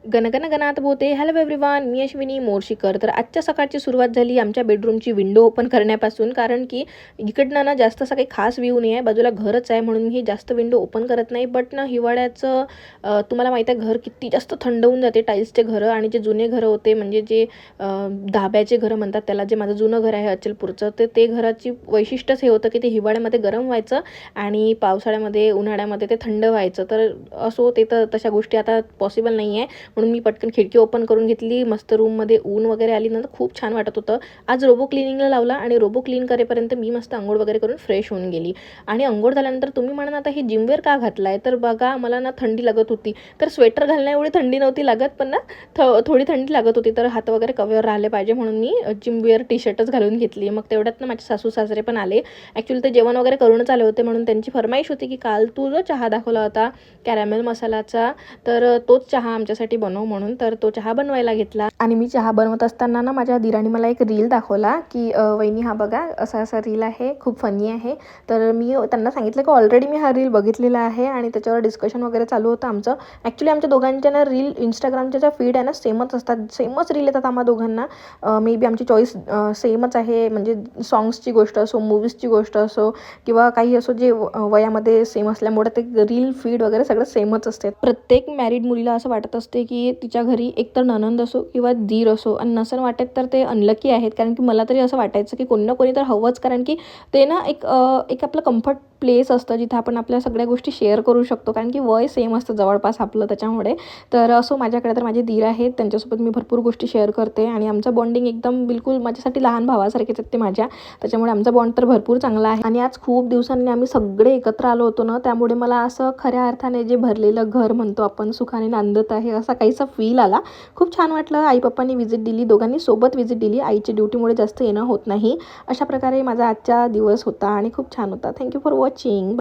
गणगण गणात बोते. Hello everyone, मी अश्विनी मोर्शीकर. तर आजच्या सकाळची सुरुवात झाली आमच्या बेडरूमची विंडो ओपन करण्यापासून, कारण की इकडनं ना जास्त असं काही खास व्ह्यू नाही आहे, बाजूला घरच आहे, म्हणून मी जास्त विंडो ओपन करत नाही. बट ना हिवाळ्याचं तुम्हाला माहीत आहे घर किती जास्त थंड होऊन जाते. टाईल्सचे घरं आणि जे जुने घरं होते, म्हणजे जे धाब्याचे घरं म्हणतात त्याला, जे माझं जुनं घर आहे अचलपूरचं, ते घराची वैशिष्ट्यच हे होतं की ते हिवाळ्यामध्ये गरम व्हायचं आणि पावसाळ्यामध्ये उन्हाळ्यामध्ये ते थंड व्हायचं. तर असो, ते तर तशा गोष्टी आता पॉसिबल नाही आहे, म्हणून मी पटकन खिडकी ओपन करून घेतली. मस्त रूममध्ये ऊन वगैरे आली ना, खूप छान वाटत होतं. आज रोबो क्लिनिंगला लावला आणि रोबो क्लीन करेपर्यंत मी मस्त अंघोळ वगैरे करून फ्रेश होऊन गेली. आणि अंघोळ झाल्यानंतर तुम्ही म्हणाल आता ही जिमवेअर का घातला आहे, तर बघा मला ना थंडी लागत होती. तर स्वेटर घालण्या एवढी थंडी नव्हती लागत, पण ना थोडी थंडी लागत होती. तर हात वगैरे कव्हर राहिले पाहिजे म्हणून मी जिमवेअर टी शर्टच घालून घेतली. मग तेवढ्यात ना माझे सासू सासरे पण आले. ॲक्च्युली ते जेवण वगैरे करूनच आले होते, म्हणून त्यांची फरमाईश होती की काल तू जो चहा दाखवला होता कॅरॅमेल मसालाचा, तर तोच चहा आमच्यासाठी बनव म्हणून. तर तो चहा बनवायला घेतला आणि मी चहा बनवत असताना ना माझ्या दिराने मला एक रील दाखवला की वहिनी हा बघा असा असा रील आहे, खूप फनी आहे. तर मी त्यांना सांगितलं की ऑलरेडी मी हा रील बघितलेला आहे आणि त्याच्यावर डिस्कशन वगैरे चालू होतं आमचं. ॲक्च्युली आमच्या दोघांच्या ना रील इंस्टाग्रामच्या ज्या फीड आहे ना सेमच असतात, सेमच रील येतात आम्हा दोघांना. मे बी आमची चॉईस सेमच आहे, म्हणजे सॉंग्सची गोष्ट असो, मूवीजची गोष्ट असो किंवा काही असो, जे वयामध्ये सेम असल्यामुळे ते रील फीड वगैरे सगळं सेमच असते. प्रत्येक मॅरिड मुलीला असं वाटत असते की तिच्या घरी एकतर ननंद असो किंवा दीर असो, आणि नसेल वाटत तर ते अनलकी आहेत. कारण की मला तरी असं वाटायचं की कोणी ना कोणी तर हवंच, कारण की ते ना एक आपलं कम्फर्ट प्लेस असतं जिथं आपण आपल्या सगळ्या गोष्टी शेअर करू शकतो, कारण की वय सेम असतं जवळपास आपलं त्याच्यामुळे. तर असो, माझ्याकडे तर माझे दीर आहेत, त्यांच्यासोबत मी भरपूर गोष्टी शेअर करते आणि आमचं बॉन्डिंग एकदम बिलकुल माझ्यासाठी लहान भावासारखेच आहेत ते माझ्या. त्याच्यामुळे आमचा बॉन्ड तर भरपूर चांगला आहे. आणि आज खूप दिवसांनी आम्ही सगळे एकत्र आलो होतो ना, त्यामुळे मला असं खऱ्या अर्थाने जे भरलेलं घर म्हणतो आपण, सुखाने नांदत आहे असा काहीसा फील आला. खूप छान वाटलं. आई पप्पांनी व्हिजिट दिली, दोघांनी सोबत व्हिजिट दिली. आईची ड्युटीमुळे जास्त येणं होत नाही. अशा प्रकारे माझा आजचा दिवस होता आणि खूप छान होता. Thank you for watching.